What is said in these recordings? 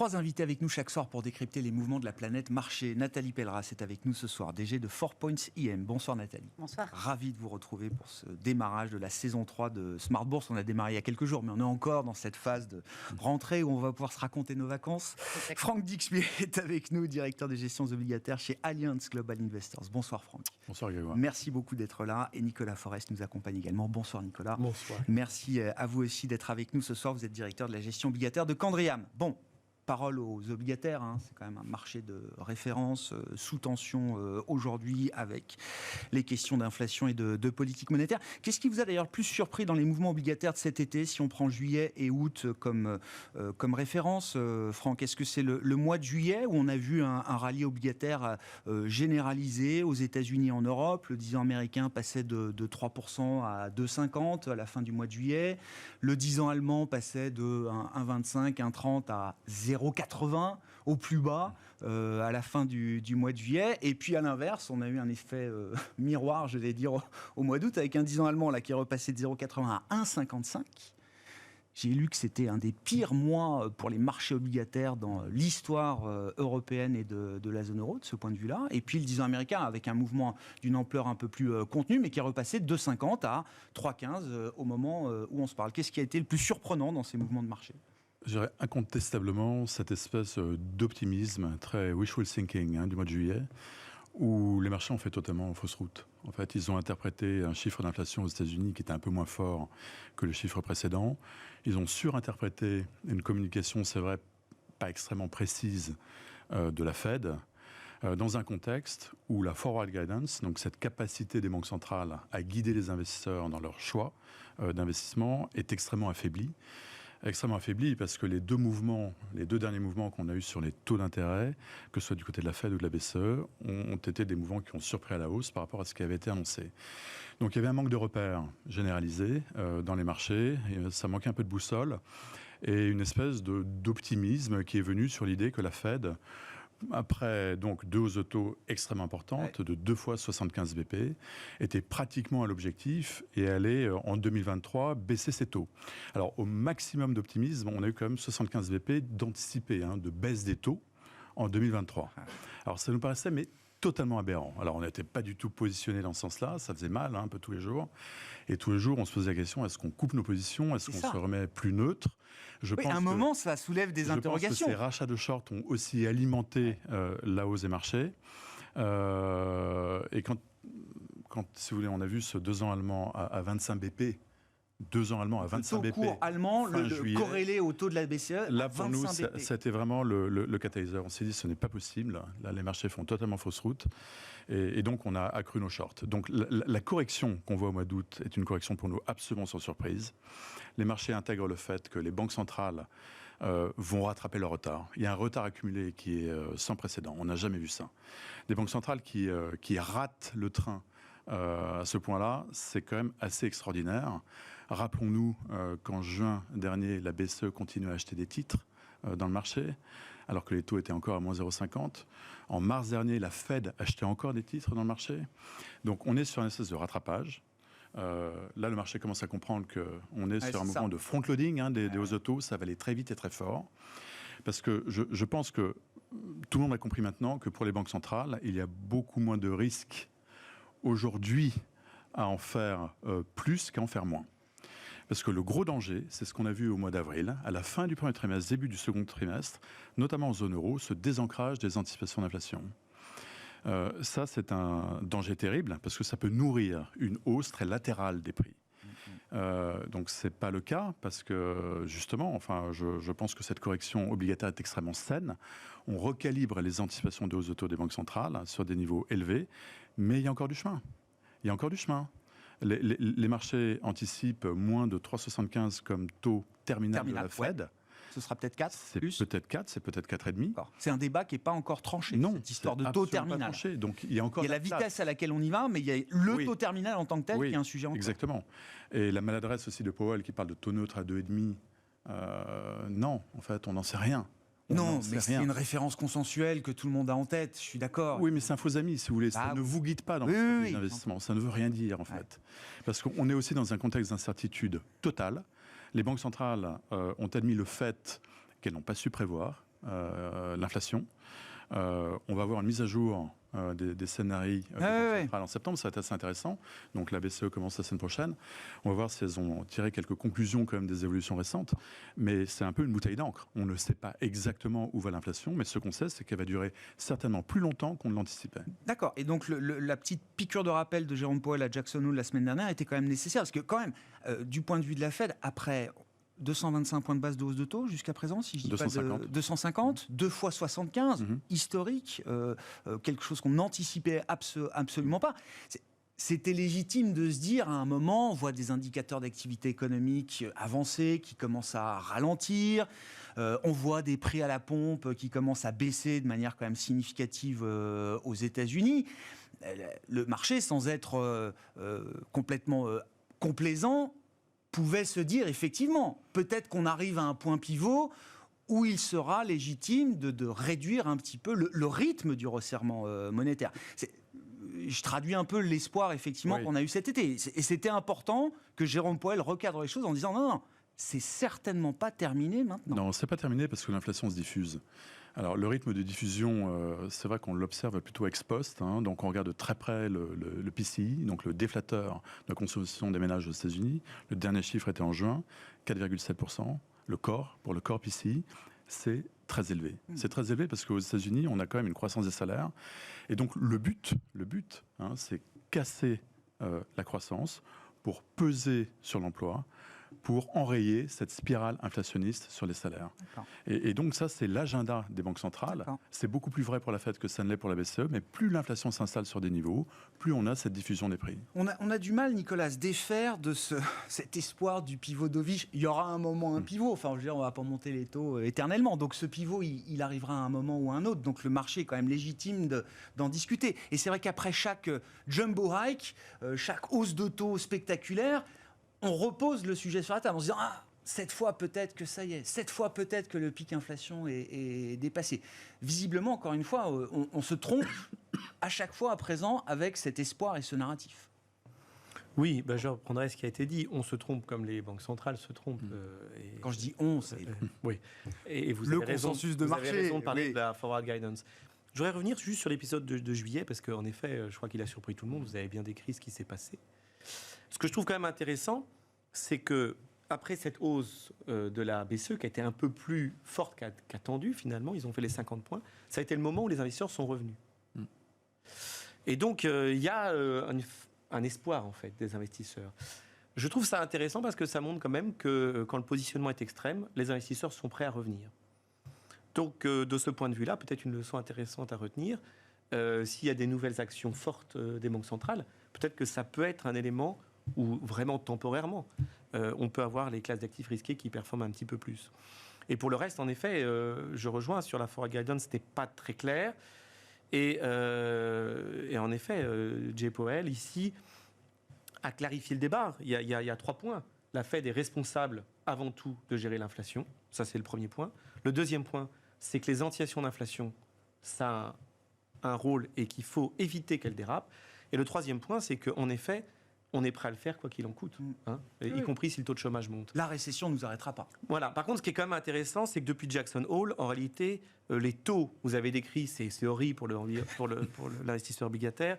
3 invités avec nous chaque soir pour décrypter les mouvements de la planète marché. Nathalie Pelleras est avec nous ce soir, DG de 4 Points IM. Bonsoir Nathalie. Bonsoir. Ravi de vous retrouver pour ce démarrage de la saison 3 de Smart Bourse. On a démarré il y a quelques jours, mais on est encore dans cette phase de rentrée où on va pouvoir se raconter nos vacances. Franck Dixpier est avec nous, directeur des gestions obligataires chez Allianz Global Investors. Bonsoir Franck. Bonsoir Grégoire. Merci beaucoup d'être là. Et Nicolas Forest nous accompagne également. Bonsoir Nicolas. Bonsoir. Merci à vous aussi d'être avec nous ce soir. Vous êtes directeur de la gestion obligataire de Candriam. Bon, parole aux obligataires, hein. C'est quand même un marché de référence sous tension aujourd'hui avec les questions d'inflation et de politique monétaire. Qu'est-ce qui vous a d'ailleurs le plus surpris dans les mouvements obligataires de cet été, si on prend juillet et août comme référence, Franck? Est-ce que c'est le mois de juillet où on a vu un rallye obligataire généralisé aux États-Unis et en Europe? Le 10 ans américain passait de 3% à 2,50 à la fin du mois de juillet. Le 10 ans allemand passait de 1,25, 1,30 à 0,80 au plus bas à la fin du mois de juillet. Et puis à l'inverse, on a eu un effet miroir, je vais dire, au mois d'août, avec un 10 ans allemand là, qui est repassé de 0,80 à 1,55. J'ai lu que c'était un des pires mois pour les marchés obligataires dans l'histoire européenne et de la zone euro, de ce point de vue-là. Et puis le 10 ans américain, avec un mouvement d'une ampleur un peu plus contenue, mais qui est repassé de 2,50 à 3,15 au moment où on se parle. Qu'est-ce qui a été le plus surprenant dans ces mouvements de marché ? Je dirais incontestablement cette espèce d'optimisme très wishful thinking du mois de juillet, où les marchés ont fait totalement fausse route. En fait, ils ont interprété un chiffre d'inflation aux États-Unis qui était un peu moins fort que le chiffre précédent. Ils ont surinterprété une communication, c'est vrai, pas extrêmement précise de la Fed, dans un contexte où la forward guidance, donc cette capacité des banques centrales à guider les investisseurs dans leur choix d'investissement, est extrêmement affaiblie. Extrêmement affaibli parce que les deux derniers mouvements qu'on a eus sur les taux d'intérêt, que ce soit du côté de la Fed ou de la BCE, ont été des mouvements qui ont surpris à la hausse par rapport à ce qui avait été annoncé. Donc il y avait un manque de repères généralisé dans les marchés, et ça manquait un peu de boussole, et une espèce d'optimisme qui est venu sur l'idée que la Fed, après donc deux hausses de taux extrêmement importantes, de 2 fois 75 BP, était pratiquement à l'objectif et allait en 2023 baisser ses taux. Alors au maximum d'optimisme, on a eu quand même 75 BP d'anticipé, de baisse des taux en 2023. Alors ça nous paraissait totalement aberrant. Alors on n'était pas du tout positionné dans ce sens-là, ça faisait mal un peu tous les jours. Et tous les jours, on se posait la question, est-ce qu'on coupe nos positions? Est-ce qu'on se remet plus neutre? À un moment, ça soulève des interrogations. Je pense que ces rachats de short ont aussi alimenté la hausse des marchés. Et quand, si vous voulez, on a vu ce 2 ans allemand à 25 BP, 2 ans allemand à 25 BP. Le taux court allemand, le corrélé au taux de la BCE. Là, pour nous, c'était vraiment le catalyseur. On s'est dit, ce n'est pas possible. Là, les marchés font totalement fausse route. Et donc, on a accru nos shorts. Donc, la correction qu'on voit au mois d'août est une correction pour nous absolument sans surprise. Les marchés intègrent le fait que les banques centrales vont rattraper leur retard. Il y a un retard accumulé qui est sans précédent. On n'a jamais vu ça. Des banques centrales qui ratent le train à ce point-là, c'est quand même assez extraordinaire. Rappelons-nous qu'en juin dernier, la BCE continuait à acheter des titres dans le marché, alors que les taux étaient encore à moins 0,50. En mars dernier, la Fed achetait encore des titres dans le marché. Donc on est sur une espèce de rattrapage. Là, le marché commence à comprendre qu'on est sur un mouvement de front-loading des hausses de taux. Ça va aller très vite et très fort. Parce que je pense que tout le monde a compris maintenant que pour les banques centrales, il y a beaucoup moins de risques aujourd'hui à en faire plus qu'à en faire moins. Parce que le gros danger, c'est ce qu'on a vu au mois d'avril, à la fin du premier trimestre, début du second trimestre, notamment en zone euro, ce désancrage des anticipations d'inflation. Ça, c'est un danger terrible, parce que ça peut nourrir une hausse très latérale des prix. Donc c'est pas le cas, parce que justement, je pense que cette correction obligataire est extrêmement saine. On recalibre les anticipations de hausse de taux des banques centrales sur des niveaux élevés, mais il y a encore du chemin. Les marchés anticipent moins de 3,75 comme taux terminal de la Fed. Ouais. Ce sera peut-être 4 c'est peut-être 4, c'est peut-être 4,5. C'est un débat qui n'est pas encore tranché, non, cette histoire de taux terminal. Donc, il y a la vitesse à laquelle on y va, mais il y a le taux terminal en tant que tel qui est un sujet encore. Exactement. Et la maladresse aussi de Powell qui parle de taux neutre à 2,5. Non, en fait, on n'en sait rien. Non, mais c'est une référence consensuelle que tout le monde a en tête, je suis d'accord. Oui, mais c'est un faux ami, si vous voulez. Ça ne vous guide pas dans votre stratégie d'investissement. Ça ne veut rien dire, en fait. Parce qu'on est aussi dans un contexte d'incertitude totale. Les banques centrales ont admis le fait qu'elles n'ont pas su prévoir l'inflation. On va avoir une mise à jour des scénarios en septembre, ça va être assez intéressant. Donc la BCE commence la semaine prochaine. On va voir si elles ont tiré quelques conclusions quand même des évolutions récentes. Mais c'est un peu une bouteille d'encre. On ne sait pas exactement où va l'inflation, mais ce qu'on sait, c'est qu'elle va durer certainement plus longtemps qu'on ne l'anticipait. D'accord. Et donc la petite piqûre de rappel de Jérôme Powell à Jackson Hole la semaine dernière était quand même nécessaire. Parce que quand même, du point de vue de la Fed, après 225 points de base de hausse de taux jusqu'à présent, si je dis 250. pas 250, 2 fois 75, historique, quelque chose qu'on n'anticipait absolument pas. C'était légitime de se dire, à un moment, on voit des indicateurs d'activité économique avancés qui commencent à ralentir, on voit des prix à la pompe qui commencent à baisser de manière quand même significative aux États-Unis. Le marché, sans être complètement complaisant, pouvait se dire, effectivement, peut-être qu'on arrive à un point pivot où il sera légitime de réduire un petit peu le rythme du resserrement monétaire. Je traduis un peu l'espoir, effectivement, qu'on a eu cet été. Et c'était important que Jérôme Powell recadre les choses en disant non, c'est certainement pas terminé maintenant. Non, c'est pas terminé parce que l'inflation se diffuse. Alors, le rythme de diffusion, c'est vrai qu'on l'observe plutôt ex post. Donc, on regarde de très près le PCI, donc le déflateur de la consommation des ménages aux États-Unis. Le dernier chiffre était en juin, 4,7%. Le core PCI, c'est très élevé. C'est très élevé parce qu'aux États-Unis, on a quand même une croissance des salaires. Et donc, le but, c'est casser la croissance pour peser sur l'emploi, pour enrayer cette spirale inflationniste sur les salaires. Et donc ça, c'est l'agenda des banques centrales. C'est beaucoup plus vrai pour la Fed que ça ne l'est pour la BCE, mais plus l'inflation s'installe sur des niveaux, plus on a cette diffusion des prix. On a du mal, Nicolas, à se défaire de cet espoir du pivot Dovich. Il y aura un moment un pivot. Enfin, je veux dire, on ne va pas monter les taux éternellement. Donc ce pivot, il arrivera à un moment ou à un autre. Donc le marché est quand même légitime d'en discuter. Et c'est vrai qu'après chaque jumbo hike, chaque hausse de taux spectaculaire, on repose le sujet sur la table en se disant cette fois peut-être que ça y est, cette fois peut-être que le pic inflation est dépassé. Visiblement, encore une fois, on se trompe à chaque fois à présent avec cet espoir et ce narratif. Oui, je reprendrai ce qui a été dit. On se trompe comme les banques centrales se trompent. Quand je dis on, c'est oui. Et vous le avez consensus de vous marché. Avez raison de parler de la forward guidance. Je voudrais revenir juste sur l'épisode de juillet parce qu'en effet, je crois qu'il a surpris tout le monde. Vous avez bien décrit ce qui s'est passé. Ce que je trouve quand même intéressant, c'est que après cette hausse de la BCE qui a été un peu plus forte qu'attendue, finalement, ils ont fait les 50 points, ça a été le moment où les investisseurs sont revenus. Et donc, il y a un espoir, en fait, des investisseurs. Je trouve ça intéressant parce que ça montre quand même que quand le positionnement est extrême, les investisseurs sont prêts à revenir. Donc, de ce point de vue-là, peut-être une leçon intéressante à retenir. S'il y a des nouvelles actions fortes des banques centrales, peut-être que ça peut être un élément où vraiment temporairement, on peut avoir les classes d'actifs risqués qui performent un petit peu plus. Et pour le reste, en effet, je rejoins sur la forward guidance, c'était pas très clair. Et en effet, Jay Powell, ici, a clarifié le débat. Il y a 3 points. La Fed est responsable, avant tout, de gérer l'inflation. Ça, c'est le premier point. Le deuxième point, c'est que les anticipations d'inflation, ça a un rôle et qu'il faut éviter qu'elles dérapent. Et le troisième point, c'est qu'en effet, on est prêt à le faire quoi qu'il en coûte, y compris si le taux de chômage monte. La récession ne nous arrêtera pas. Voilà. Par contre, ce qui est quand même intéressant, c'est que depuis Jackson Hole, en réalité, les taux, vous avez décrit, c'est horrible pour l'investisseur obligataire.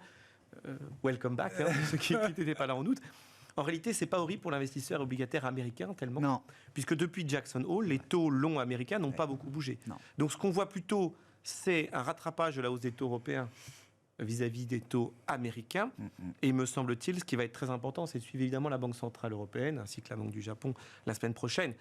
Welcome back, ceux qui n'étaient pas là en août. En réalité, c'est pas horrible pour l'investisseur obligataire américain tellement. Non. Puisque depuis Jackson Hole, les taux longs américains n'ont pas beaucoup bougé. Non. Donc ce qu'on voit plutôt, c'est un rattrapage de la hausse des taux européens vis-à-vis des taux américains. Et me semble-t-il, ce qui va être très important, c'est de suivre évidemment la Banque Centrale Européenne, ainsi que la Banque du Japon la semaine prochaine.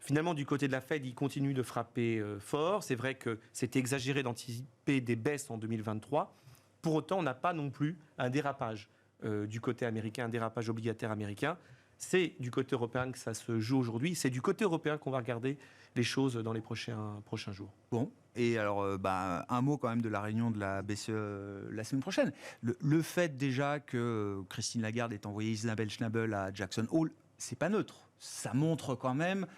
Finalement, du côté de la Fed, il continue de frapper fort. C'est vrai que c'était exagéré d'anticiper des baisses en 2023. Pour autant, on n'a pas non plus un dérapage du côté américain, un dérapage obligataire américain. C'est du côté européen que ça se joue aujourd'hui. C'est du côté européen qu'on va regarder les choses dans les prochains jours. Bon, et alors un mot quand même de la réunion de la BCE la semaine prochaine. Le fait déjà que Christine Lagarde ait envoyé Isabelle Schnabel à Jackson Hole, c'est pas neutre. Ça montre quand même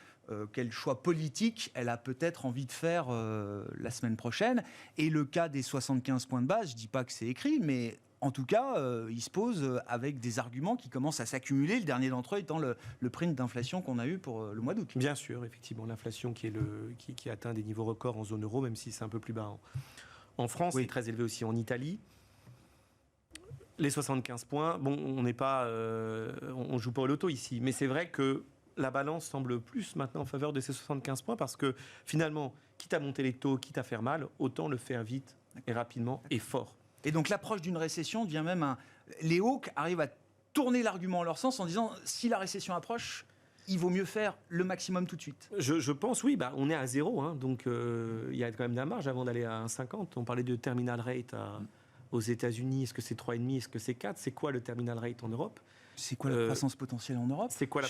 quel choix politique elle a peut-être envie de faire la semaine prochaine. Et le cas des 75 points de base, je dis pas que c'est écrit, mais En tout cas, il se pose avec des arguments qui commencent à s'accumuler. Le dernier d'entre eux étant le print d'inflation qu'on a eu pour le mois d'août. Bien sûr, effectivement, l'inflation qui atteint des niveaux records en zone euro, même si c'est un peu plus bas en France, Oui. c'est très élevé aussi en Italie. Les 75 points, bon, on n'est pas, on joue pas au loto ici, mais c'est vrai que la balance semble plus maintenant en faveur de ces 75 points parce que finalement, quitte à monter les taux, quitte à faire mal, autant le faire vite et rapidement et fort. Et donc l'approche d'une récession devient même un... Les hawks arrivent à tourner l'argument en leur sens en disant si la récession approche, il vaut mieux faire le maximum tout de suite. Je pense, oui, on est à 0, hein, donc il y a quand même de la marge avant d'aller à 1,50. On parlait de terminal rate aux États-Unis. Est-ce que c'est 3,5? Est-ce que c'est 4? C'est quoi le terminal rate en Europe? C'est quoi la croissance potentielle en Europe? C'est quoi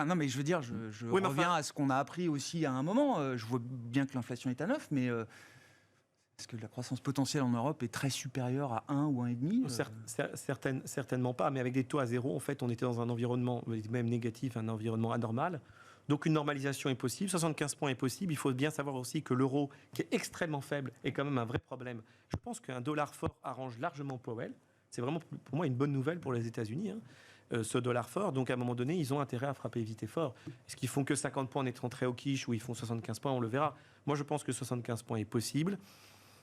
non, mais je veux dire, je reviens à ce qu'on a appris aussi à un moment. Je vois bien que l'inflation est à 9, mais est-ce que la croissance potentielle en Europe est très supérieure à 1 ou 1,5 Certainement pas, mais avec des taux à 0, en fait, on était dans un environnement même négatif, un environnement anormal. Donc une normalisation est possible, 75 points est possible. Il faut bien savoir aussi que l'euro, qui est extrêmement faible, est quand même un vrai problème. Je pense qu'un dollar fort arrange largement Powell. C'est vraiment pour moi une bonne nouvelle pour les États-Unis, ce dollar fort. Donc à un moment donné, ils ont intérêt à frapper vite et fort. Est-ce qu'ils font que 50 points en étant très au quiche ou ils font 75 points? On le verra. Moi, je pense que 75 points est possible.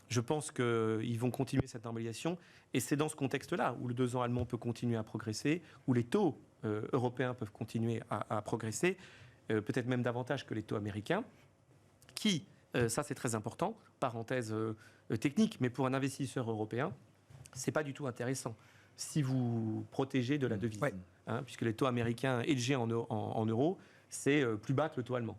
Je pense qu'ils vont continuer cette normalisation. Et c'est dans ce contexte-là où le 2 ans allemand peut continuer à progresser, où les taux européens peuvent continuer à progresser, peut-être même davantage que les taux américains, qui, ça c'est très important, parenthèse technique, mais pour un investisseur européen, c'est pas du tout intéressant si vous protégez de la devise. Ouais. Puisque les taux américains hedgés en euros, c'est plus bas que le taux allemand.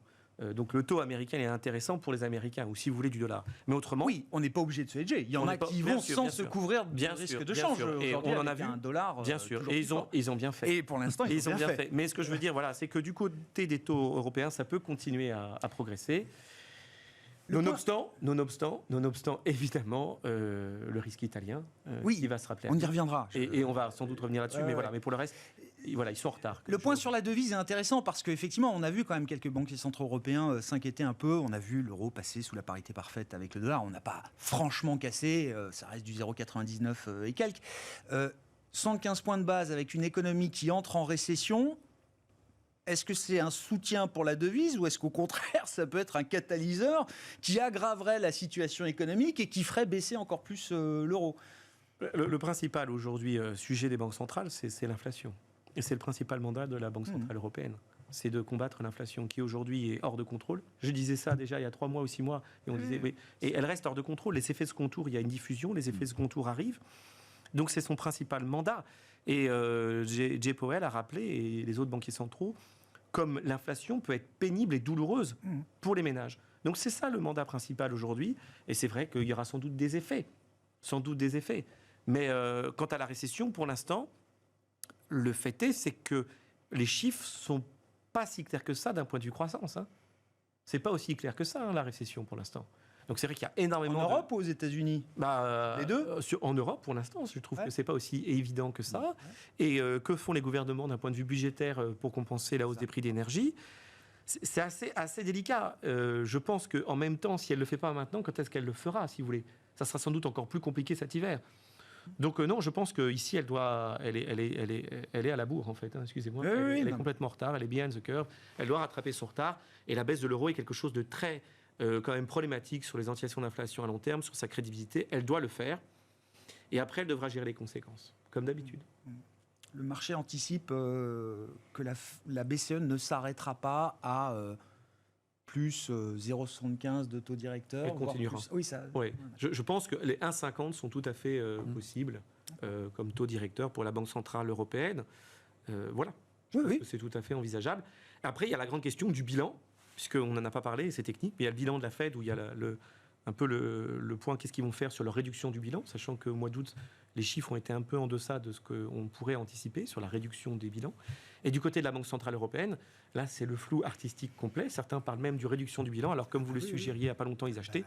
Donc le taux américain est intéressant pour les Américains, ou si vous voulez du dollar. Mais autrement, oui, on n'est pas obligé de se hedger. Il y en a qui vont sans se couvrir du risque de change. Et on en a vu un dollar. Bien sûr. Et ils ont bien fait. Et pour l'instant, ils ont bien fait. Mais ce que je veux dire, voilà, c'est que du côté des taux européens, ça peut continuer à progresser. Nonobstant, évidemment, le risque italien qui va se rappeler. On y reviendra. Et on va sans doute revenir là-dessus, mais voilà. Mais pour le reste, voilà, ils sont en retard. Le point sur la devise est intéressant parce qu'effectivement, on a vu quand même quelques banquiers centraux européens s'inquiéter un peu. On a vu l'euro passer sous la parité parfaite avec le dollar. On n'a pas franchement cassé. Ça reste du 0,99 et quelques. 115 points de base avec une économie qui entre en récession. Est-ce que c'est un soutien pour la devise ou est-ce qu'au contraire, ça peut être un catalyseur qui aggraverait la situation économique et qui ferait baisser encore plus l'euro? Le principal aujourd'hui sujet des banques centrales, c'est l'inflation. Et c'est le principal mandat de la Banque centrale européenne. C'est de combattre l'inflation qui aujourd'hui est hors de contrôle. Je disais ça déjà il y a 3 mois ou 6 mois. Et on disait, oui, et elle reste hors de contrôle. Les effets second tour, il y a une diffusion, les effets second tour arrivent. Donc c'est son principal mandat. Et Jay Powell a rappelé, et les autres banquiers centraux, comme l'inflation peut être pénible et douloureuse pour les ménages. Donc c'est ça le mandat principal aujourd'hui. Et c'est vrai qu'il y aura sans doute des effets. Mais quant à la récession, pour l'instant, le fait est, c'est que les chiffres sont pas si clairs que ça d'un point de vue croissance. C'est pas aussi clair que ça, la récession, pour l'instant. Donc c'est vrai qu'il y a énormément... En Europe ou aux États-Unis? Les deux. En Europe, pour l'instant, je trouve que c'est pas aussi évident que ça. Et que font les gouvernements d'un point de vue budgétaire pour compenser la hausse des prix d'énergie? C'est assez délicat. Je pense qu'en même temps, si elle le fait pas maintenant, quand est-ce qu'elle le fera, si vous voulez? Ça sera sans doute encore plus compliqué cet hiver. Donc non, je pense qu'ici, elle est à la bourre, en fait. Excusez-moi. Elle est complètement en retard. Elle est behind the curve. Elle doit rattraper son retard. Et la baisse de l'euro est quelque chose de très... quand même problématique sur les anticipations d'inflation à long terme, sur sa crédibilité. Elle doit le faire. Et après, elle devra gérer les conséquences, comme d'habitude. Le marché anticipe que la BCE ne s'arrêtera pas à plus 0,75 de taux directeur. Elle continuera. Oui, ça... Oui. Je pense que les 1,50 sont tout à fait possibles comme taux directeur pour la Banque centrale européenne. Voilà. C'est tout à fait envisageable. Après, il y a la grande question du bilan, puisqu'on n'en a pas parlé, c'est technique, mais il y a le bilan de la Fed où il y a un peu le point, qu'est-ce qu'ils vont faire sur leur réduction du bilan, sachant qu'au mois d'août, les chiffres ont été un peu en deçà de ce qu'on pourrait anticiper sur la réduction des bilans. Et du côté de la Banque centrale européenne, là, c'est le flou artistique complet. Certains parlent même de réduction du bilan, alors comme vous le suggériez il n'y a pas longtemps, ils achetaient.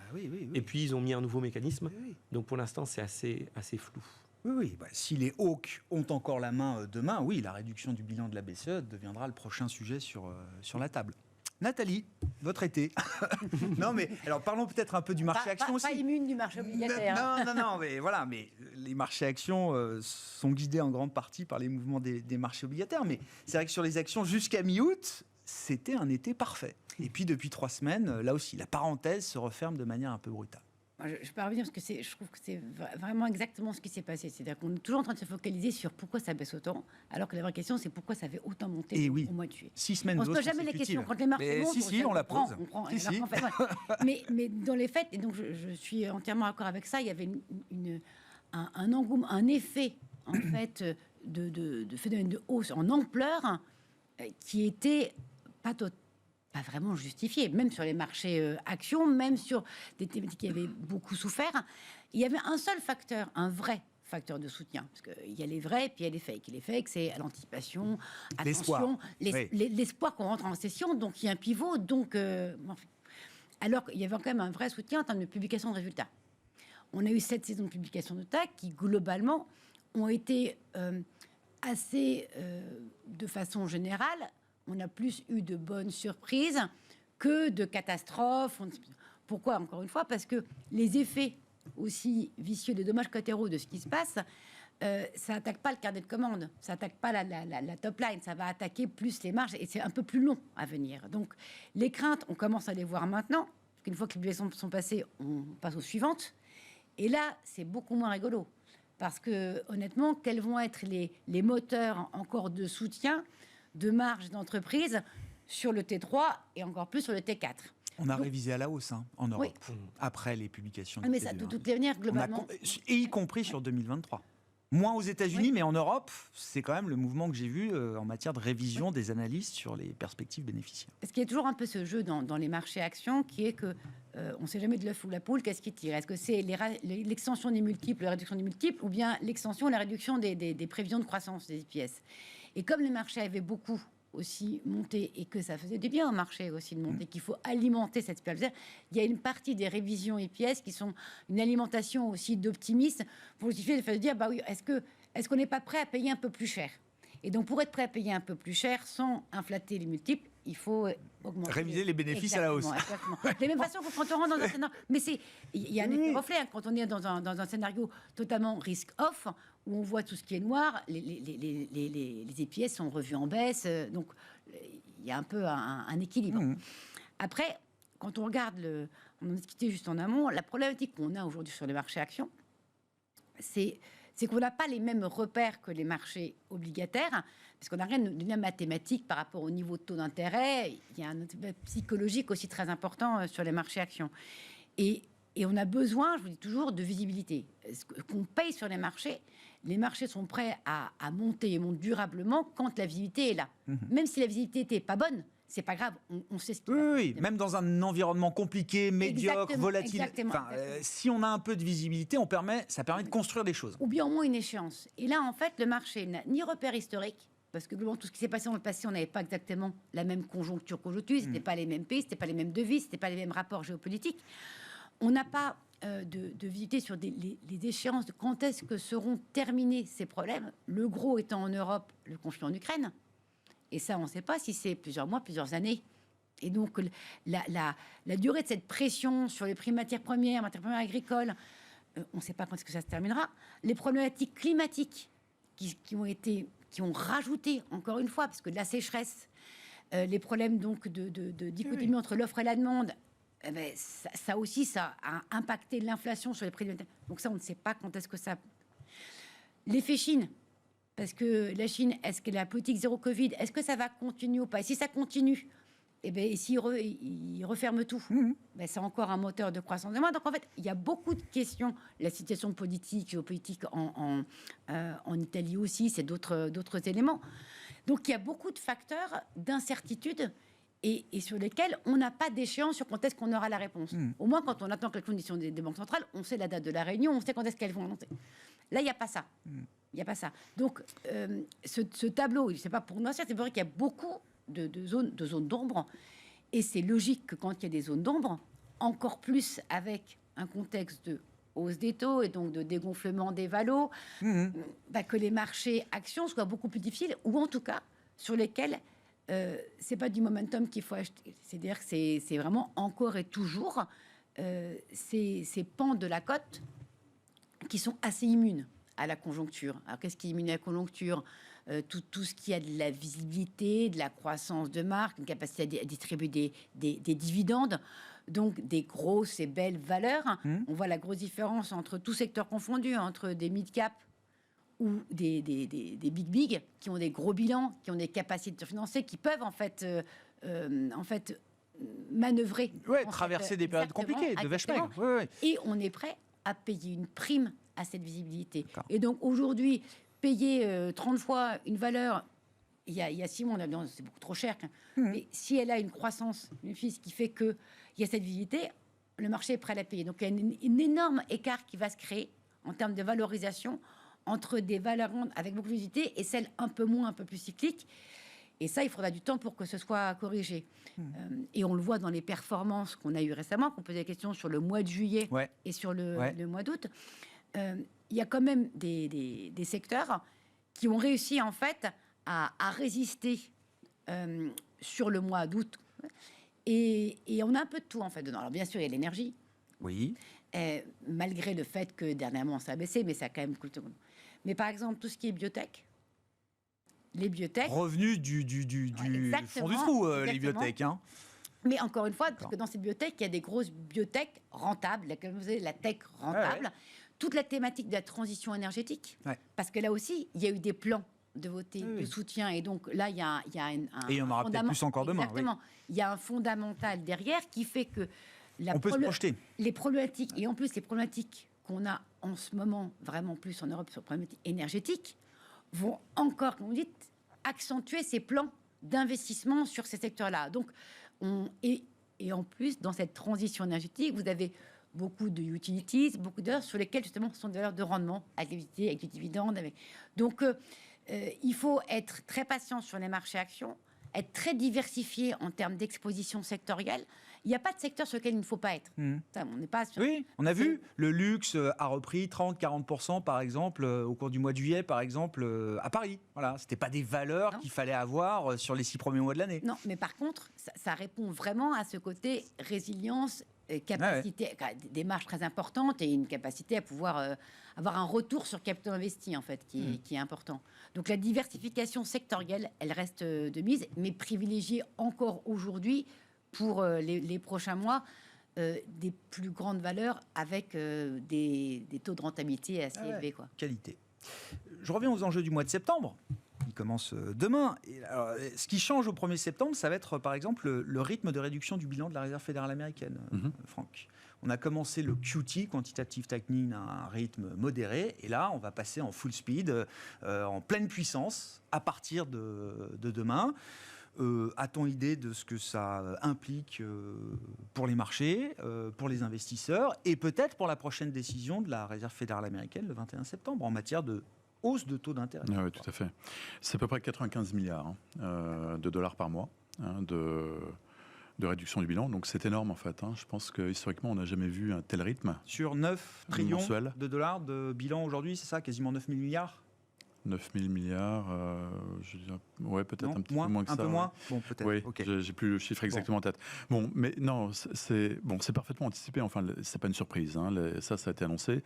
Et puis, ils ont mis un nouveau mécanisme. Donc, pour l'instant, c'est assez flou. Oui. Si les hawks ont encore la main demain, oui, la réduction du bilan de la BCE deviendra le prochain sujet sur la table. Nathalie, votre été. Non, mais alors parlons peut-être un peu du marché action aussi. Pas immune du marché obligataire. Non, mais voilà, mais les marchés actions sont guidés en grande partie par les mouvements des marchés obligataires. Mais c'est vrai que sur les actions, jusqu'à mi-août, c'était un été parfait. Et puis depuis 3 semaines, là aussi, la parenthèse se referme de manière un peu brutale. Je peux revenir parce que je trouve que c'est vraiment exactement ce qui s'est passé. C'est-à-dire qu'on est toujours en train de se focaliser sur pourquoi ça baisse autant, alors que la vraie question, c'est pourquoi ça fait autant monter au mois de juillet. 6 semaines on ne se pose jamais les questions. Quand les marchés montent, on la pose. On prend, Si. en fait, ouais. mais dans les faits, et donc je suis entièrement d'accord avec ça, il y avait un engouement, un effet en fait de phénomène de hausse en ampleur qui était pas vraiment justifié, même sur les marchés actions, même sur des thématiques qui avaient beaucoup souffert. Il y avait un seul facteur, un vrai facteur de soutien, parce qu'il y a les vrais et puis il y a les fakes. Les fakes, c'est à l'anticipation, attention, l'espoir qu'on rentre en récession, donc il y a un pivot, donc... Alors qu'il y avait quand même un vrai soutien en termes de publication de résultats. On a eu 7 saisons de publication de TAC qui, globalement, ont été assez, de façon générale, on a plus eu de bonnes surprises que de catastrophes. Pourquoi, encore une fois? Parce que les effets aussi vicieux des dommages collatéraux de ce qui se passe, ça attaque pas le carnet de commande, ça attaque pas la top line, ça va attaquer plus les marges et c'est un peu plus long à venir. Donc les craintes, on commence à les voir maintenant. Une fois que les publications sont passées, on passe aux suivantes. Et là, c'est beaucoup moins rigolo. Parce que, honnêtement, quels vont être les moteurs encore de soutien de marge d'entreprise sur le T3 et encore plus sur le T4. On a révisé à la hausse en Europe, après les publications du mais ça, de toutes les manières, globalement... Et y compris sur 2023. Moins aux États-Unis, mais en Europe, c'est quand même le mouvement que j'ai vu en matière de révision des analystes sur les perspectives bénéficiaires. Parce qu'il y a toujours un peu ce jeu dans les marchés actions qui est que on ne sait jamais de l'œuf ou la poule, qu'est-ce qui tire? Est-ce que c'est l'extension des multiples, la réduction des multiples, ou bien l'extension et la réduction des prévisions de croissance des IPS? Et comme les marchés avaient beaucoup aussi monté et que ça faisait du bien au marché aussi de monter, qu'il faut alimenter cette spirale. Il y a une partie des révisions IPS qui sont une alimentation aussi d'optimisme pour justifier le fait de dire bah oui, est-ce qu'on n'est pas prêt à payer un peu plus cher? Et donc pour être prêt à payer un peu plus cher sans inflater les multiples, il faut augmenter. Réviser les bénéfices à la hausse. Exactement. De la même façon que quand on rentre dans un scénario. Mais il y a un effet reflet hein, quand on est dans un scénario totalement risk-off, où on voit tout ce qui est noir, les EPS sont revus en baisse. Donc il y a un peu un équilibre. Après, quand on regarde, on en a discuté juste en amont, la problématique qu'on a aujourd'hui sur les marchés actions, c'est qu'on n'a pas les mêmes repères que les marchés obligataires, parce qu'on n'a rien de bien mathématique par rapport au niveau de taux d'intérêt. Il y a un aspect psychologique aussi très important sur les marchés actions. Et on a besoin, je vous dis toujours, de visibilité. Qu'on paye sur les marchés sont prêts à monter et montent durablement quand la visibilité est là. Même si la visibilité n'était pas bonne, c'est pas grave, on sait ce qui va. Oui, même dans un environnement compliqué, médiocre, volatile. Si on a un peu de visibilité, ça permet de construire des choses. Ou bien au moins une échéance. Et là, en fait, le marché n'a ni repère historique, parce que globalement, tout ce qui s'est passé dans le passé, on n'avait pas exactement la même conjoncture qu'aujourd'hui, ce n'était pas les mêmes pays, ce n'était pas les mêmes devises, ce n'était pas les mêmes rapports géopolitiques. On n'a pas de visibilité sur les échéances de quand est-ce que seront terminés ces problèmes. Le gros étant en Europe, le conflit en Ukraine. Et ça, on ne sait pas si c'est plusieurs mois, plusieurs années. Et donc, la durée de cette pression sur les prix matières premières agricoles, on ne sait pas quand est-ce que ça se terminera. Les problématiques climatiques qui ont rajouté, encore une fois, parce que de la sécheresse, les problèmes donc de dichotomie entre l'offre et la demande, ça aussi, ça a impacté l'inflation sur les prix. Donc ça, on ne sait pas quand est-ce que ça... L'effet Chine, parce que la Chine, est-ce que la politique zéro Covid, est-ce que ça va continuer ou pas? Et si ça continue, et s'il referme tout, c'est encore un moteur de croissance de moins. Donc en fait, il y a beaucoup de questions. La situation politique, géopolitique en Italie aussi, c'est d'autres éléments. Donc il y a beaucoup de facteurs d'incertitude et sur lesquels on n'a pas d'échéance sur quand est-ce qu'on aura la réponse. Au moins, quand on attend que la condition des banques centrales, on sait la date de la réunion, on sait quand est-ce qu'elles vont annoncer. Là, il n'y a pas ça. Il n'y a pas ça. Donc, ce tableau, c'est pas pour nous, c'est vrai qu'il y a beaucoup de zones d'ombre. Et c'est logique que quand il y a des zones d'ombre, encore plus avec un contexte de hausse des taux et donc de dégonflement des valos, que les marchés actions soient beaucoup plus difficiles, ou en tout cas sur lesquels c'est pas du momentum qu'il faut acheter. C'est-à-dire que c'est vraiment encore et toujours ces pans de la cote qui sont assez immunes à la conjoncture. Alors, qu'est-ce qui est immune à la conjoncture ? Tout ce qui a de la visibilité, de la croissance de marque, une capacité à distribuer des dividendes, donc des grosses et belles valeurs. On voit la grosse différence entre tous secteurs confondus, entre des mid-cap ou des big, qui ont des gros bilans, qui ont des capacités financières, qui peuvent en fait manœuvrer. Ouais, traverser des périodes compliquées, de vache-maigre. Ouais. Et on est prêt à payer une prime à cette visibilité. Et donc aujourd'hui, payer 30 fois une valeur, il y a 6 mois, c'est beaucoup trop cher. Mais si elle a une croissance, une fille, qui fait qu'il y a cette visibilité, le marché est prêt à la payer. Donc il y a un énorme écart qui va se créer en termes de valorisation entre des valeurs avec beaucoup de visibilité et celles un peu plus cycliques. Et ça, il faudra du temps pour que ce soit corrigé. Et on le voit dans les performances qu'on a eues récemment, qu'on posait des questions sur le mois de juillet et sur le mois d'août. Il y a quand même des secteurs qui ont réussi en fait à résister sur le mois d'août. Et on a un peu de tout en fait dedans. Alors bien sûr, il y a l'énergie. Oui. Malgré le fait que dernièrement ça a baissé, mais ça a quand même coûté. Mais par exemple, tout ce qui est biotech, les biotech... Revenus du fond du trou, les biotech. Hein. Mais encore une fois, parce que dans ces biotech, il y a des grosses biotech rentables, comme vous savez, la tech rentable, toute la thématique de la transition énergétique, parce que là aussi, il y a eu des plans de voter, de soutien, et donc là, il y a un et il y en aura peut-être plus encore demain. Exactement. Il y a un fondamental derrière qui fait que on peut se projeter. Les problématiques, et en plus les problématiques qu'on a en ce moment, vraiment plus en Europe sur les problématiques énergétiques, vont encore, comme vous dites, accentuer ces plans d'investissement sur ces secteurs-là. Donc, et en plus, dans cette transition énergétique, vous avez beaucoup de utilities, beaucoup d'heures sur lesquelles, justement, ce sont des valeurs de rendement, avec du dividende. Donc, il faut être très patient sur les marchés actions, être très diversifié en termes d'exposition sectorielle. Il n'y a pas de secteur sur lequel il ne faut pas être. Ça, on n'est pas sur... Oui, on a vu, le luxe a repris 30-40% par exemple au cours du mois de juillet, par exemple, à Paris. Voilà, c'était pas des valeurs qu'il fallait avoir sur les 6 premiers mois de l'année. Non, mais par contre, ça répond vraiment à ce côté résilience, capacité, des marges très importantes et une capacité à pouvoir avoir un retour sur capital investi, en fait, qui est important. Donc la diversification sectorielle, elle reste de mise, mais privilégiée encore aujourd'hui pour les prochains mois, des plus grandes valeurs avec des taux de rentabilité assez élevés. Quoi. Qualité. Je reviens aux enjeux du mois de septembre. Il commence demain. Et alors, ce qui change au 1er septembre, ça va être par exemple le rythme de réduction du bilan de la Réserve fédérale américaine, Franck. On a commencé le QT, Quantitative Tightening, à un rythme modéré. Et là, on va passer en full speed, en pleine puissance, à partir de demain. A-t-on idée de ce que ça implique pour les marchés, pour les investisseurs et peut-être pour la prochaine décision de la Réserve fédérale américaine le 21 septembre en matière de hausse de taux d'intérêt? Oui, tout à fait. C'est à peu près 95 milliards de dollars par mois de réduction du bilan. Donc c'est énorme en fait. Je pense que historiquement, on n'a jamais vu un tel rythme. Sur 9 trillions de dollars de bilan aujourd'hui, c'est ça? Quasiment 9 000 milliards 9 000 milliards, je dirais, ouais, peut-être un petit peu moins que ça. Un peu moins. Bon, peut-être. Oui, okay. J'ai plus le chiffre exactement en tête. Bon, mais non, c'est parfaitement anticipé. Enfin, c'est pas une surprise. Ça a été annoncé.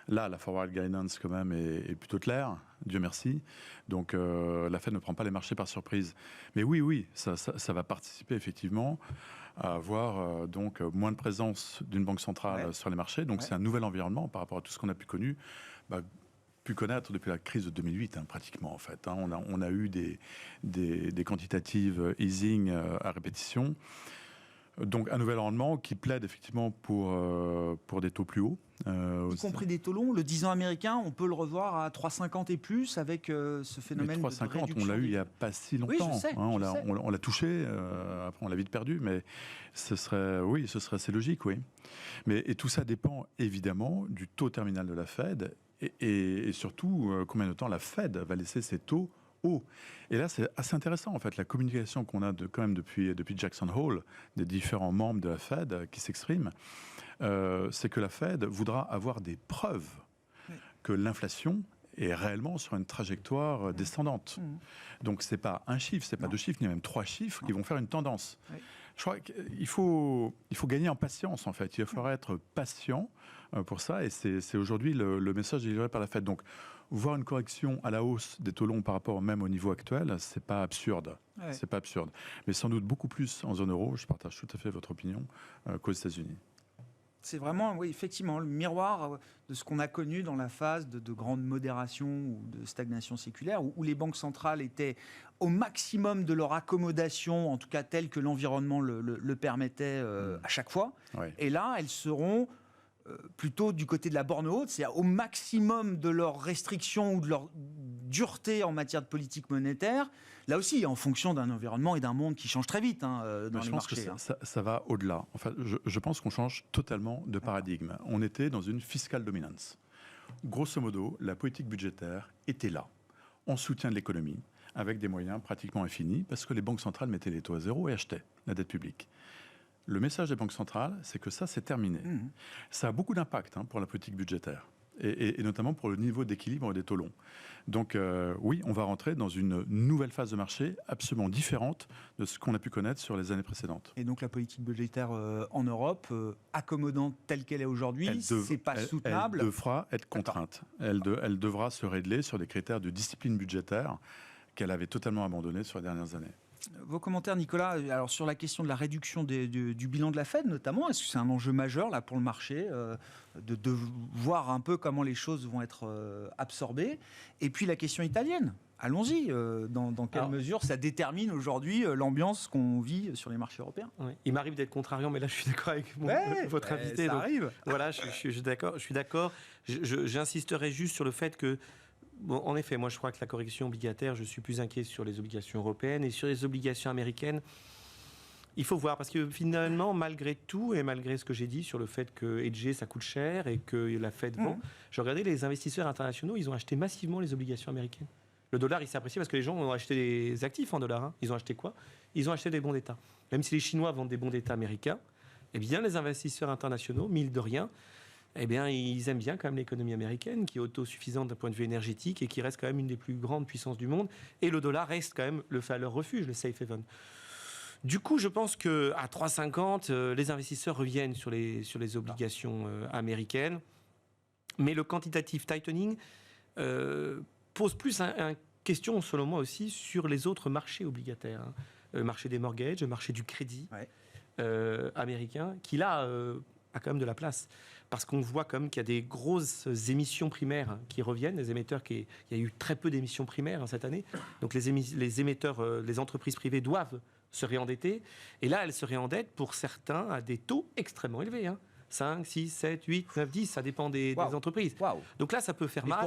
Là, la forward guidance quand même est plutôt claire. Dieu merci. Donc, la Fed ne prend pas les marchés par surprise. Mais oui, ça va participer effectivement à avoir donc moins de présence d'une banque centrale sur les marchés. Donc, c'est un nouvel environnement par rapport à tout ce qu'on a pu connaître depuis la crise de 2008, pratiquement en fait. On a eu des quantitative easing à répétition. Donc un nouvel rendement qui plaide effectivement pour des taux plus hauts. Y compris des taux longs. Le 10 ans américain, on peut le revoir à 3,50 et plus avec ce phénomène de réduction. 3,50, on l'a eu il n'y a pas si longtemps. Oui, je sais. On l'a touché, après on l'a vite perdu, mais ce serait assez logique, oui. Et tout ça dépend évidemment du taux terminal de la Fed et surtout combien de temps la Fed va laisser ses taux hauts. Et là, c'est assez intéressant, en fait, la communication qu'on a quand même depuis Jackson Hole, des différents membres de la Fed qui s'expriment, c'est que la Fed voudra avoir des preuves que l'inflation est réellement sur une trajectoire descendante. Donc c'est pas un chiffre, c'est pas deux chiffres, ni même 3 chiffres qui vont faire une tendance. Oui. Je crois qu'il faut gagner en patience, en fait. Il va falloir être patient pour ça, et c'est aujourd'hui le message délivré par la Fed. Donc, voir une correction à la hausse des taux longs par rapport même au niveau actuel, c'est pas absurde. Ouais. C'est pas absurde. Mais sans doute beaucoup plus en zone euro, je partage tout à fait votre opinion, qu'aux États-Unis. C'est vraiment, oui, effectivement, le miroir de ce qu'on a connu dans la phase de grande modération ou de stagnation séculaire, où les banques centrales étaient au maximum de leur accommodation, en tout cas tel que l'environnement le permettait à chaque fois. Ouais. Et là, elles seront plutôt du côté de la borne haute, c'est-à-dire au maximum de leurs restrictions ou de leur dureté en matière de politique monétaire, là aussi en fonction d'un environnement et d'un monde qui change très vite dans les marchés. Je pense que ça va au-delà. Enfin, je pense qu'on change totalement de paradigme. On était dans une fiscal dominance. Grosso modo, la politique budgétaire était là, en soutien de l'économie, avec des moyens pratiquement infinis, parce que les banques centrales mettaient les taux à zéro et achetaient la dette publique. Le message des banques centrales, c'est que ça, c'est terminé. Ça a beaucoup d'impact pour la politique budgétaire, et notamment pour le niveau d'équilibre des taux longs. Donc oui, on va rentrer dans une nouvelle phase de marché absolument différente de ce qu'on a pu connaître sur les années précédentes. Et donc la politique budgétaire en Europe, accommodante telle qu'elle est aujourd'hui, c'est pas soutenable. Elle devra être contrainte. Elle devra se régler sur des critères de discipline budgétaire qu'elle avait totalement abandonnés sur les dernières années. Vos commentaires, Nicolas, alors sur la question de la réduction du bilan de la Fed notamment, est-ce que c'est un enjeu majeur là, pour le marché de voir un peu comment les choses vont être absorbées? Et puis la question italienne, allons-y, dans quelle mesure ça détermine aujourd'hui l'ambiance qu'on vit sur les marchés européens? Oui. Il m'arrive d'être contrariant, mais là je suis d'accord avec votre invité. Ça arrive. Voilà, je suis d'accord. J'insisterai juste sur le fait que bon, en effet, moi je crois que la correction obligataire, je suis plus inquiet sur les obligations européennes et sur les obligations américaines. Il faut voir, parce que finalement, malgré tout, et malgré ce que j'ai dit sur le fait que hedger, ça coûte cher et que la Fed vend, j'ai regardé les investisseurs internationaux, ils ont acheté massivement les obligations américaines. Le dollar, il s'est apprécié parce que les gens ont acheté des actifs en dollars. Ils ont acheté quoi? Ils ont acheté des bons d'État. Même si les Chinois vendent des bons d'État américains, eh bien les investisseurs internationaux, mille de rien, eh bien, ils aiment bien quand même l'économie américaine, qui est autosuffisante d'un point de vue énergétique et qui reste quand même une des plus grandes puissances du monde. Et le dollar reste quand même leur refuge, le safe haven. Du coup, je pense qu'à 3,50, les investisseurs reviennent sur les obligations américaines. Mais le quantitative tightening pose plus une question, selon moi aussi, sur les autres marchés obligataires. Le marché des mortgages, le marché du crédit américain, qui là a quand même de la place. Parce qu'on voit quand même qu'il y a des grosses émissions primaires qui reviennent, des émetteurs il y a eu très peu d'émissions primaires cette année. Donc les émetteurs, les entreprises privées doivent se réendetter. Et là, elles se réendettent pour certains à des taux extrêmement élevés. 5, 6, 7, 8, 9, 10, ça dépend des entreprises. Donc là, ça peut faire mal.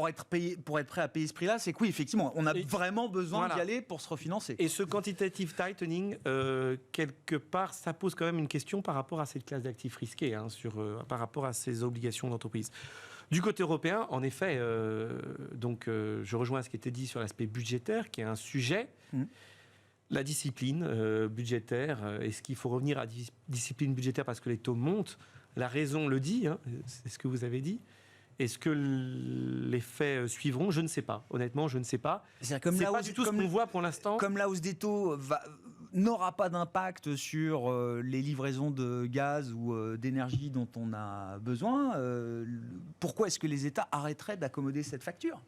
Pour être prêt à payer ce prix-là, c'est que oui, effectivement, on a vraiment besoin d'y aller pour se refinancer. Et ce quantitative tightening, quelque part, ça pose quand même une question par rapport à cette classe d'actifs risqués, par rapport à ces obligations d'entreprise. Du côté européen, en effet, je rejoins ce qui était dit sur l'aspect budgétaire, qui est un sujet. La discipline budgétaire, est-ce qu'il faut revenir à discipline budgétaire parce que les taux montent? La raison le dit, c'est ce que vous avez dit. Est-ce que les faits suivront? Je ne sais pas. Honnêtement, je ne sais pas. C'est pas du tout ce qu'on voit pour l'instant. Comme la hausse des taux n'aura pas d'impact sur les livraisons de gaz ou d'énergie dont on a besoin, pourquoi est-ce que les États arrêteraient d'accommoder cette facture?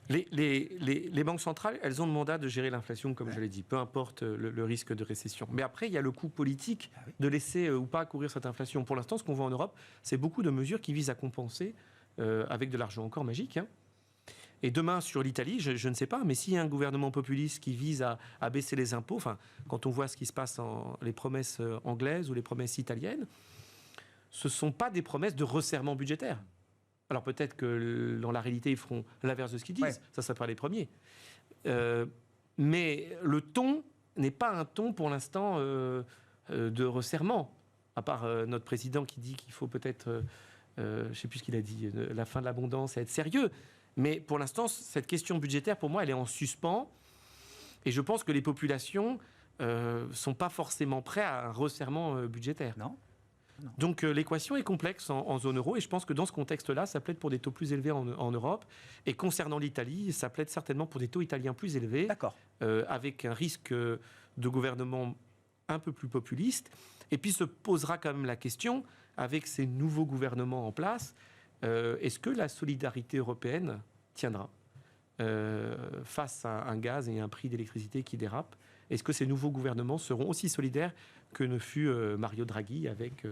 Les banques centrales, elles ont le mandat de gérer l'inflation, comme je l'ai dit, peu importe le risque de récession. Mais après, il y a le coût politique de laisser ou pas courir cette inflation. Pour l'instant, ce qu'on voit en Europe, c'est beaucoup de mesures qui visent à compenser avec de l'argent encore magique. Et demain, sur l'Italie, je ne sais pas, mais s'il y a un gouvernement populiste qui vise à baisser les impôts, quand on voit ce qui se passe les promesses anglaises ou les promesses italiennes, ce ne sont pas des promesses de resserrement budgétaire. Alors peut-être que dans la réalité, ils feront l'inverse de ce qu'ils disent. Ça sera pas les premiers. Mais le ton n'est pas un ton, pour l'instant, de resserrement. À part notre président qui dit qu'il faut peut-être, je ne sais plus ce qu'il a dit, la fin de l'abondance et être sérieux. Mais pour l'instant, cette question budgétaire, pour moi, elle est en suspens. Et je pense que les populations ne sont pas forcément prêtes à un resserrement budgétaire. Non. Donc l'équation est complexe en zone euro et je pense que dans ce contexte-là, ça plaide pour des taux plus élevés en Europe. Et concernant l'Italie, ça plaide certainement pour des taux italiens plus élevés, D'accord. avec un risque de gouvernement un peu plus populiste. Et puis se posera quand même la question, avec ces nouveaux gouvernements en place, est-ce que la solidarité européenne tiendra face à un gaz et un prix d'électricité qui dérape? Est-ce que ces nouveaux gouvernements seront aussi solidaires que ne fut Mario Draghi avec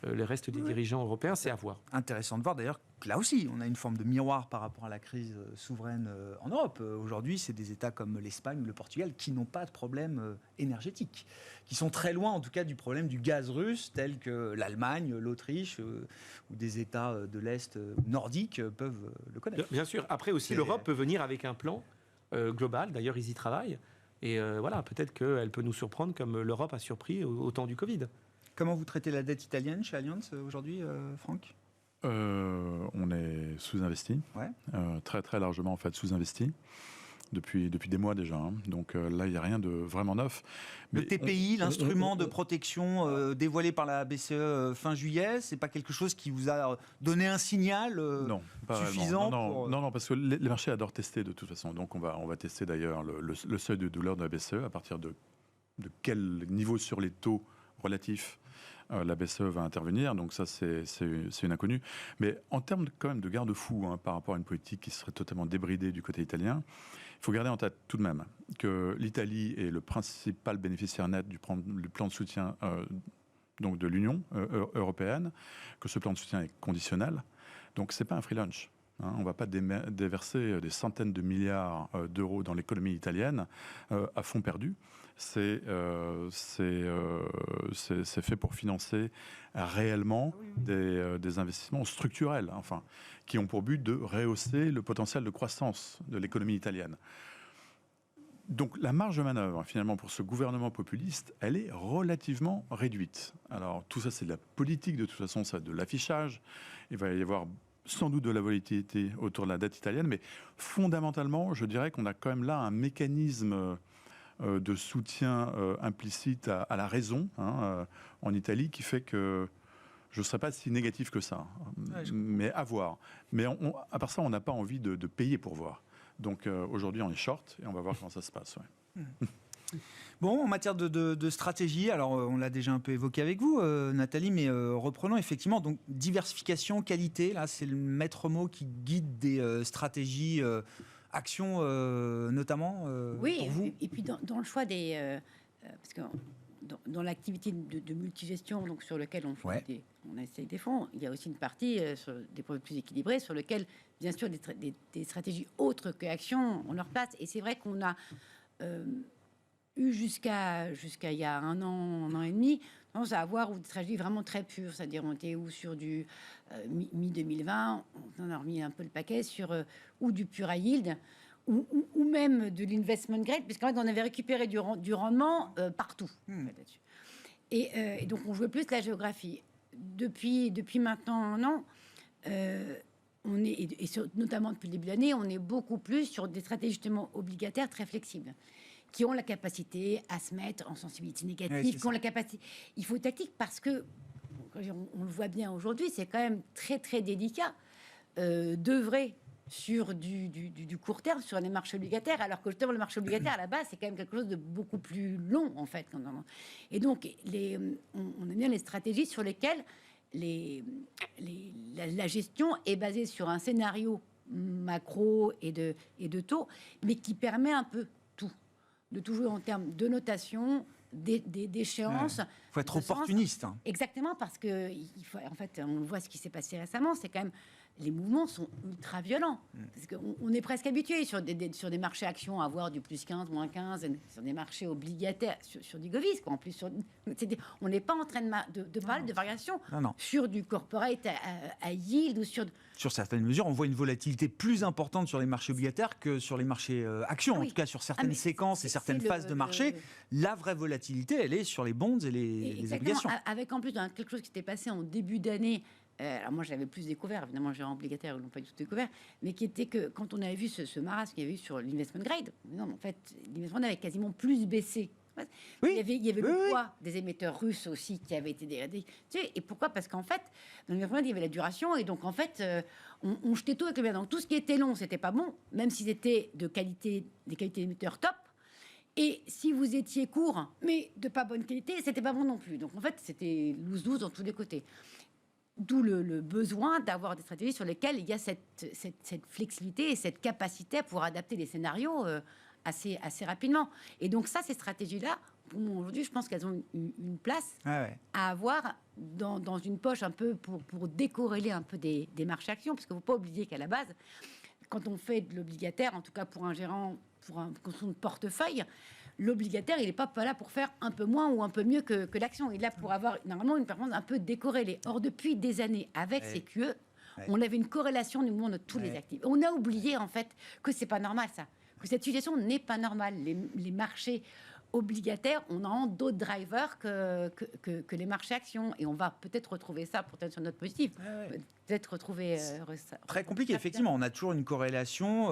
le reste des dirigeants européens? C'est à voir. Intéressant de voir d'ailleurs que là aussi, on a une forme de miroir par rapport à la crise souveraine en Europe. Aujourd'hui, c'est des États comme l'Espagne ou le Portugal qui n'ont pas de problème énergétique, qui sont très loin en tout cas du problème du gaz russe, tel que l'Allemagne, l'Autriche ou des États de l'Est nordiques peuvent le connaître. Bien sûr. Après aussi, l'Europe peut venir avec un plan global. D'ailleurs, ils y travaillent. Et voilà, peut-être qu'elle peut nous surprendre comme l'Europe a surpris au temps du Covid. Comment vous traitez la dette italienne chez Allianz aujourd'hui, Franck ? On est sous-investi, Ouais. très très largement en fait sous-investi depuis des mois déjà. Hein. Donc là, il n'y a rien de vraiment neuf. Le TPI, l'instrument de protection dévoilé par la BCE fin juillet, c'est pas quelque chose qui vous a donné un signal non, pas suffisant réellement. Non, parce que les marchés adorent tester de toute façon. Donc on va tester d'ailleurs le seuil de douleur de la BCE, à partir de quel niveau sur les taux relatifs la BCE va intervenir. Donc ça, c'est une inconnue. Mais en termes quand même de garde-fou par rapport à une politique qui serait totalement débridée du côté italien, il faut garder en tête tout de même que l'Italie est le principal bénéficiaire net du plan de soutien donc de l'Union européenne, que ce plan de soutien est conditionnel. Donc ce n'est pas un free lunch. On ne va pas déverser des centaines de milliards d'euros dans l'économie italienne à fond perdu. C'est fait pour financer réellement des investissements structurels, enfin, qui ont pour but de rehausser le potentiel de croissance de l'économie italienne. Donc la marge de manœuvre, finalement, pour ce gouvernement populiste, elle est relativement réduite. Alors tout ça, c'est de la politique, de toute façon, c'est de l'affichage. Il va y avoir sans doute de la volatilité autour de la dette italienne, mais fondamentalement, je dirais qu'on a quand même là un mécanisme de soutien implicite à la raison en Italie qui fait que je ne serais pas si négatif que ça. Mais à voir. Mais à part ça, on n'a pas envie de payer pour voir. Donc aujourd'hui, on est short et on va voir comment ça se passe. Ouais. Bon, en matière de stratégie, alors on l'a déjà un peu évoqué avec vous, Nathalie, mais reprenons effectivement, donc diversification, qualité, là c'est le maître mot qui guide des stratégies, actions notamment oui, pour vous. et puis dans le choix des... parce que dans l'activité de multigestion, donc sur lequel on essaye des fonds, il y a aussi une partie sur des produits plus équilibrés sur lequel, bien sûr, des stratégies autres que actions ont leur place. Et c'est vrai qu'on a eu jusqu'à il y a un an et demi, tendance à avoir des stratégies vraiment très pures, c'est-à-dire on était ou sur du mi-2020, on en a remis un peu le paquet sur ou du pur high yield, ou même de l'investment grade, puisqu'en fait, on avait récupéré du rendement partout. En fait, là-dessus. Et donc, on jouait plus la géographie. Depuis maintenant un an, on est, notamment depuis le début de l'année, on est beaucoup plus sur des stratégies justement obligataires très flexibles, qui ont la capacité à se mettre en sensibilité négative, qui ont la capacité... Il faut tactique parce que, on le voit bien aujourd'hui, c'est quand même très, très délicat d'œuvrer sur du court terme, sur les marchés obligataires, alors que justement le marché obligataire à la base c'est quand même quelque chose de beaucoup plus long en fait. Et donc on aime bien les stratégies sur lesquelles la gestion est basée sur un scénario macro et de taux, mais qui permet un peu tout, de tout jouer en termes de notation, d'échéance. Il faut être opportuniste. Exactement, parce que en fait, on voit ce qui s'est passé récemment, c'est quand même les mouvements sont ultra violents. Parce qu'on est presque habitué sur des marchés actions à avoir du plus 15, moins 15, sur des marchés obligataires, sur du Govies, quoi. En plus, on n'est pas en train de parler de variation sur du corporate à yield ou sur... Sur certaines mesures, on voit une volatilité plus importante sur les marchés obligataires que sur les marchés actions. En tout cas, sur certaines séquences et certaines phases de marché, la vraie volatilité, elle est sur les bonds et les obligations. Avec en plus quelque chose qui s'était passé en début d'année. Alors moi, j'avais plus découvert, évidemment, j'ai en obligataire, ils n'ont pas du tout découvert, mais qui était que quand on avait vu ce marasme qu'il y avait eu sur l'investment grade, non, en fait, l'investment avait quasiment plus baissé Oui. Il y avait le poids des émetteurs russes aussi qui avaient été dégradés. Tu sais, et pourquoi? Parce qu'en fait, dans les il y avait la duration, et donc en fait, on jetait tout avec le bien. Donc tout ce qui était long, c'était pas bon, même s'ils étaient des qualités d'émetteurs top. Et si vous étiez court, mais de pas bonne qualité, c'était pas bon non plus. Donc en fait, c'était lose-lose dans tous les côtés. D'où le besoin d'avoir des stratégies sur lesquelles il y a cette flexibilité et cette capacité à pouvoir adapter les scénarios assez rapidement. Et donc ça, ces stratégies-là, pour moi, aujourd'hui, je pense qu'elles ont une place à avoir dans une poche un peu pour décorréler un peu des marchés actions. Parce qu'il ne faut pas oublier qu'à la base, quand on fait de l'obligataire, en tout cas pour un gérant, pour un construction de portefeuille, l'obligataire, il n'est pas là pour faire un peu moins ou un peu mieux que l'action. Il est là pour avoir normalement une performance un peu décorrélée. Or, depuis des années, avec ces QE, on avait une corrélation du mouvement de tous les actifs. On a oublié, en fait, que c'est pas normal, ça. Que cette situation n'est pas normale. Les marchés obligataires, on a d'autres drivers que les marchés actions. Et on va peut-être retrouver ça, peut-être sur notre positif. Peut-être retrouver... très compliqué, effectivement. On a toujours une corrélation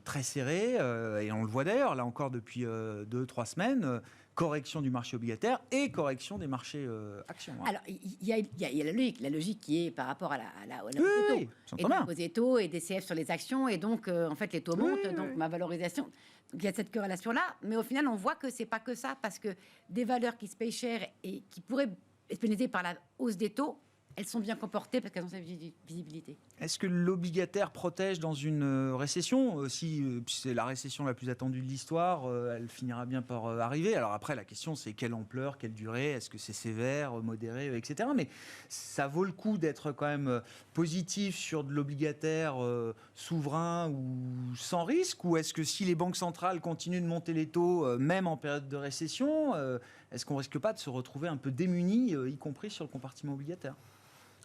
très serrée, et on le voit d'ailleurs, là encore depuis 2-3 semaines, correction du marché obligataire et correction des marchés actions. Alors, il y a la logique qui est par rapport à la hausse des taux et des CF sur les actions, et donc, en fait, les taux montent, donc ma valorisation... Donc, il y a cette corrélation-là, mais au final, on voit que c'est pas que ça, parce que des valeurs qui se payent cher et qui pourraient être pénalisées par la hausse des taux, elles sont bien comportées parce qu'elles ont cette visibilité. Est-ce que l'obligataire protège dans une récession? Si c'est la récession la plus attendue de l'histoire, elle finira bien par arriver. Alors après, la question, c'est quelle ampleur, quelle durée? Est-ce que c'est sévère, modéré, etc. Mais ça vaut le coup d'être quand même positif sur de l'obligataire souverain ou sans risque? Ou est-ce que si les banques centrales continuent de monter les taux, même en période de récession, est-ce qu'on risque pas de se retrouver un peu démunis, y compris sur le compartiment obligataire?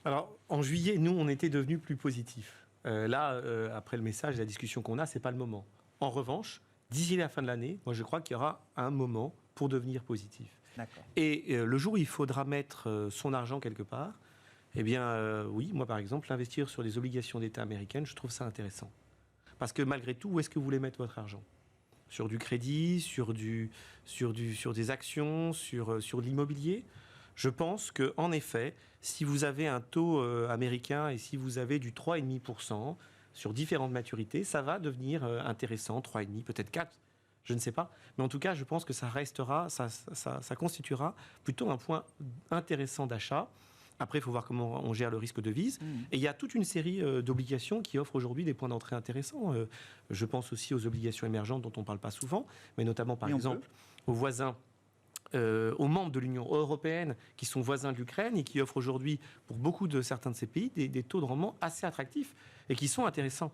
Alors, en juillet, nous, on était devenus plus positifs. Là, après le message, la discussion qu'on a, c'est pas le moment. En revanche, d'ici la fin de l'année, moi, je crois qu'il y aura un moment pour devenir positif. D'accord. Et le jour où il faudra mettre son argent quelque part, eh bien, oui, moi, par exemple, investir sur des obligations d'État américaines, je trouve ça intéressant. Parce que malgré tout, où est-ce que vous voulez mettre votre argent? Sur du crédit, sur des actions, sur de l'immobilier? Je pense qu'en effet, si vous avez un taux américain et si vous avez du 3,5% sur différentes maturités, ça va devenir intéressant, 3,5%, peut-être 4%, je ne sais pas. Mais en tout cas, je pense que ça restera, ça constituera plutôt un point intéressant d'achat. Après, il faut voir comment on gère le risque de devise. Et il y a toute une série d'obligations qui offrent aujourd'hui des points d'entrée intéressants. Je pense aussi aux obligations émergentes dont on ne parle pas souvent, mais notamment, par exemple, aux voisins, aux membres de l'Union européenne qui sont voisins de l'Ukraine et qui offrent aujourd'hui, pour beaucoup de certains de ces pays, des taux de rendement assez attractifs et qui sont intéressants.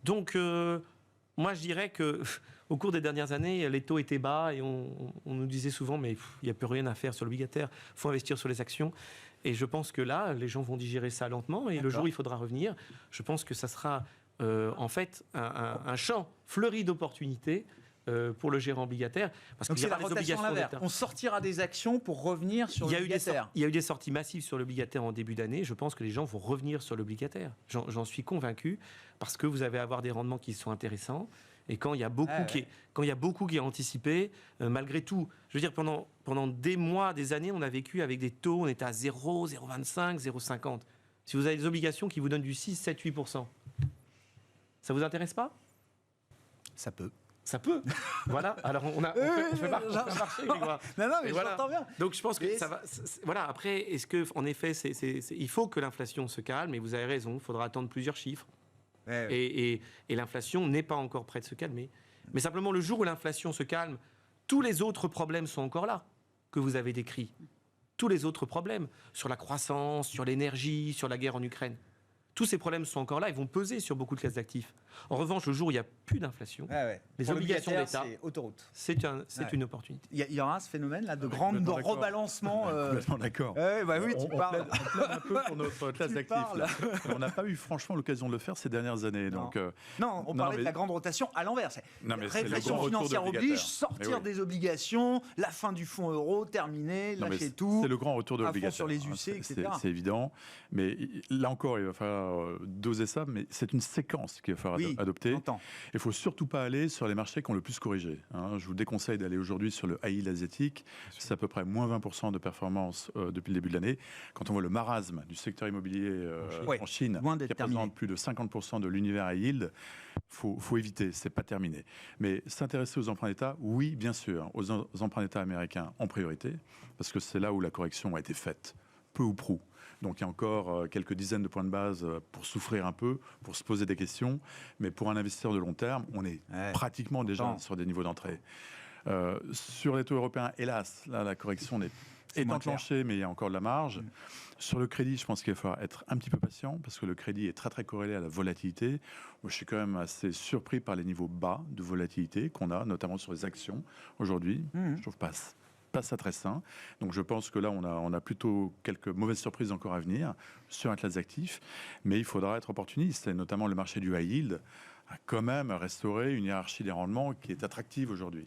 Donc, moi, je dirais qu'au cours des dernières années, les taux étaient bas et on nous disait souvent, mais il n'y a plus rien à faire sur l'obligataire, il faut investir sur les actions. Et je pense que là, les gens vont digérer ça lentement. Et le jour où il faudra revenir, je pense que ça sera en fait un champ fleuri d'opportunités pour le gérant obligataire. Parce donc c'est la rotation à l'inverse. On sortira des actions pour revenir sur l'obligataire. Il y a eu des sorties massives sur l'obligataire en début d'année. Je pense que les gens vont revenir sur l'obligataire. J'en suis convaincu. Parce que vous allez avoir des rendements qui sont intéressants. Et quand il y a beaucoup qui est anticipé, malgré tout, je veux dire, pendant des mois, des années, on a vécu avec des taux, on était à 0, 0,25, 0,50. Si vous avez des obligations qui vous donnent du 6, 7, 8%, ça vous intéresse pas? Ça peut. Ça peut. Voilà. Alors on fait marcher. Non, mais voilà. J'entends bien. Donc je pense que ça va. Voilà. Après, est-ce que en effet, il faut que l'inflation se calme? Et vous avez raison. Il faudra attendre plusieurs chiffres. Et l'inflation n'est pas encore prête de se calmer. Mais simplement, le jour où l'inflation se calme, tous les autres problèmes sont encore là, que vous avez décrits. Tous les autres problèmes, sur la croissance, sur l'énergie, sur la guerre en Ukraine. Tous ces problèmes sont encore là, ils vont peser sur beaucoup de classes d'actifs. En revanche, le jour où il n'y a plus d'inflation, les obligations d'État, c'est une opportunité. Il y aura ce phénomène là de grand rebalancement. Complètement d'accord. Oui, tu parles. On plaide un peu pour notre classe d'actifs. On n'a pas eu franchement l'occasion de le faire ces dernières années. Donc, non, on parlait de la grande rotation à l'envers. Réflexion financière oblige, sortir des obligations, la fin du fonds euro, terminer, lâcher tout. C'est le grand retour de l'obligataire. Sur les UC, etc. C'est évident. Mais là encore, il va falloir doser ça. Mais c'est une séquence qu'il va falloir Oui, adopté. j'entends. Il ne faut surtout pas aller sur les marchés qui ont le plus corrigé. Je vous déconseille d'aller aujourd'hui sur le high yield asiatique. C'est à peu près moins 20% de performance depuis le début de l'année. Quand on voit le marasme du secteur immobilier en Chine, loin qui d'être représente terminé. plus de 50% de l'univers high yield, faut éviter, c'est pas terminé. Mais s'intéresser aux emprunts d'État, oui, bien sûr, aux emprunts d'État américains en priorité, parce que c'est là où la correction a été faite, peu ou prou. Donc il y a encore quelques dizaines de points de base pour souffrir un peu, pour se poser des questions. Mais pour un investisseur de long terme, on est pratiquement déjà sur des niveaux d'entrée. Sur les taux européens, hélas, là, la correction est enclenchée, mais il y a encore de la marge. Sur le crédit, je pense qu'il va falloir être un petit peu patient, parce que le crédit est très très corrélé à la volatilité. Moi, je suis quand même assez surpris par les niveaux bas de volatilité qu'on a, notamment sur les actions aujourd'hui. Je trouve pas ça très sain. Donc je pense que là, on a plutôt quelques mauvaises surprises encore à venir sur un classe d'actifs, mais il faudra être opportuniste, et notamment le marché du high yield a quand même restauré une hiérarchie des rendements qui est attractive aujourd'hui.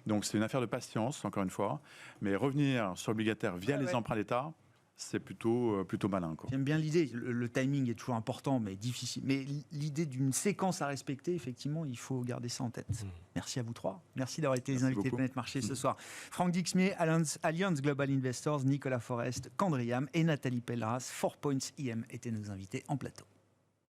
Donc c'est une affaire de patience, encore une fois, mais revenir sur l'obligataire via les emprunts d'État, c'est plutôt malin, quoi. J'aime bien l'idée. Le timing est toujours important, mais difficile. Mais l'idée d'une séquence à respecter, effectivement, il faut garder ça en tête. Merci à vous trois. Merci d'avoir été les invités de Planète Marché ce soir. Franck Dixmier, Allianz Global Investors, Nicolas Forest, Candriam et Nathalie Pelleras, 4 Points IM étaient nos invités en plateau.